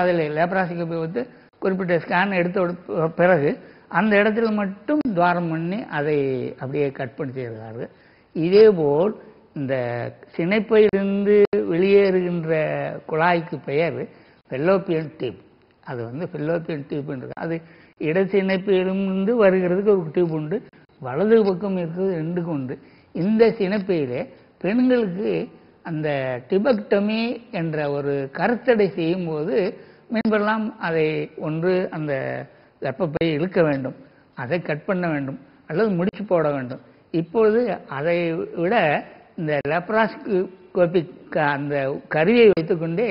அதில் லேப்ராஸ்கோபி வந்து குறிப்பிட்ட ஸ்கேன் எடுத்த பிறகு அந்த இடத்துல மட்டும் துவாரம் பண்ணி அதை அப்படியே கட் பண்ணி செய்கிறார்கள். இதேபோல் இந்த சினைப்பையிலிருந்து வெளியேறுகின்ற குழாய்க்கு பெயர் ஃபெல்லோப்பியன் டியூப். அது வந்து ஃபெல்லோப்பியன் டியூப்ன்றது அது இடசினைப்பையிலிருந்து வருகிறதுக்கு ஒரு டியூப் உண்டு, வலது பக்கம் இருக்கிறது ரெண்டுக்கும் உண்டு. இந்த சினைப்பையிலே பெண்களுக்கு அந்த டிபெக்டமி என்ற ஒரு கருத்தடை செய்யும் போது முன்பெல்லாம் அதை ஒன்று அந்த கர்ப்பப்பை இழுக்க வேண்டும், அதை கட் பண்ண வேண்டும் அல்லது முடிச்சு போட வேண்டும். இப்பொழுது அதை விட இந்த லேப்ராஸ்கோபிக் அந்த கருவியை வைத்துக்கொண்டே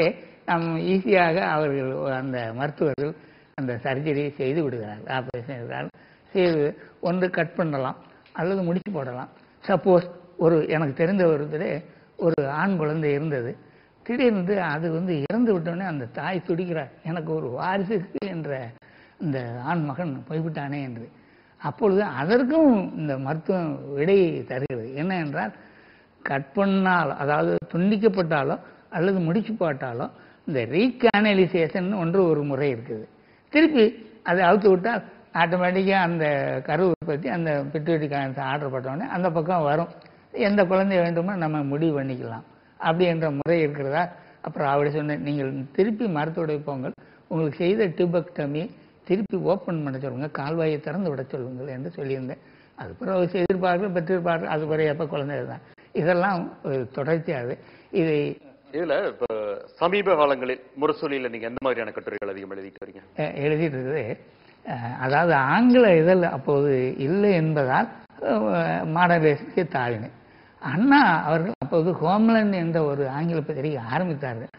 நாம் ஈஸியாக அவர்கள் அந்த மருத்துவர்கள் அந்த சர்ஜரி செய்து விடுகிறார்கள். ஆப்ரேஷன் செய்து ஒன்று கட் பண்ணலாம் அல்லது முடிச்சு போடலாம். சப்போஸ் எனக்கு தெரிந்த ஒரு ஆண் குழந்தை இருந்தது, திடீர்னு அது வந்து இறந்து விட்டோடனே அந்த தாய் துடிக்கிறார், எனக்கு ஒரு வாரிசு என்ற இந்த ஆண் மகன் போய்விட்டானே என்று. அப்பொழுது அதற்கும் இந்த மருத்துவம் விடை தருகிறது. என்ன என்றால், கட் பண்ணால் அதாவது துண்டிக்கப்பட்டாலோ அல்லது முடிச்சு போட்டாலோ இந்த ரீகானலைசேஷன் ஒரு முறை இருக்குது. திருப்பி அதை அவுத்து விட்டால் ஆட்டோமேட்டிக்காக அந்த கரு உற்பத்தி அந்த பிட்யூட்டரி கிளாண்ட்ஸ் ஆர்டர் போட்டோடனே அந்த பக்கம் வரும். எந்த குழந்தை வேண்டுமோ நம்ம முடிவு பண்ணிக்கலாம் அப்படி என்ற முறை இருக்கிறதா. அப்புறம் அப்படி சொன்னேன், நீங்கள் திருப்பி மருத்துவரை போங்கள், உங்களுக்கு செய்த டியூபெக்டமி திருப்பி ஓப்பன் பண்ண சொல்லுங்கள், கால்வாயை திறந்து விட சொல்லுங்கள் என்று சொல்லியிருந்தேன். அது பிறகு செய்திருப்பார்கள், பெற்றிருப்பார்கள், அது பிறகு எப்போ குழந்தை தான். இதெல்லாம் தொடர்ச்சியாக இதுல இப்போ சமீப காலங்களில் முரசொலியில் நீங்க எந்த மாதிரியான கட்டுரைகள் அதிகம் எழுதிட்டு வரீங்க? எழுதிட்டு இருக்குது. அதாவது ஆங்கில இதழ் அப்போது இல்லை என்பதால் மாடர்ன் தாழினேன். அண்ணா அவர்கள் அப்போது ஹோம்லேண்ட் என்ற ஒரு ஆங்கில பத்திரிகை ஆரம்பித்தார்கள்.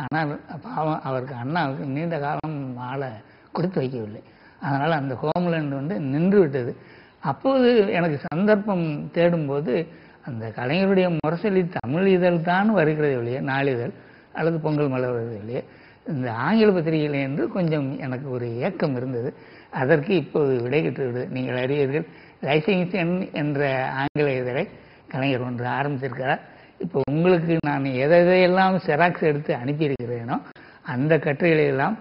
ஆனால் பாவம் அவருக்கு அண்ணாவுக்கு நீண்ட காலம் ஆளை கொடுத்து வைக்கவில்லை. அதனால் அந்த ஹோம்லேண்ட் வந்து நின்று விட்டது. அப்போது எனக்கு சந்தர்ப்பம் தேடும்போது அந்த கலைஞருடைய முரசொலி தமிழ் இதழ் தான் வருகிறது இல்லையே, நாளிதழ் அல்லது பொங்கல் மலர் வருகிறது இல்லையே, இந்த ஆங்கில பத்திரிகையில் என்று கொஞ்சம் எனக்கு ஒரு ஏக்கம் இருந்தது. அதற்கு இப்போது விடை பெற்றுவிடுது. நீங்கள் அறிவீர்கள், ரைசிங்சன் என்ற ஆங்கில இதழை கலைஞர் ஒன்று ஆரம்பித்திருக்கிறார். இப்போ உங்களுக்கு நான் எதையெல்லாம் செராக்ஸ் எடுத்து அனுப்பியிருக்கிறேனோ அந்த கட்டுரைகளெல்லாம்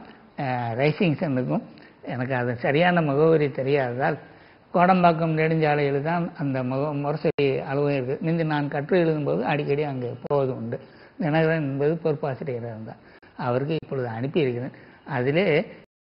ரைசிங்சனுக்கும் எனக்கு அது சரியான முகவரி தெரியாததால் கோடம்பாக்கம் நெடுஞ்சாலையில் தான் அந்த முரசொலி அலுவலகம் இருக்குது. முந்தி நான் கட்டுரை எழுதும்போது அடிக்கடி அங்கே போவது உண்டு. தினகரன் என்பது பொறுப்பாசிரியராக இருந்தார், அவருக்கு இப்பொழுது அனுப்பியிருக்கிறேன். அதிலே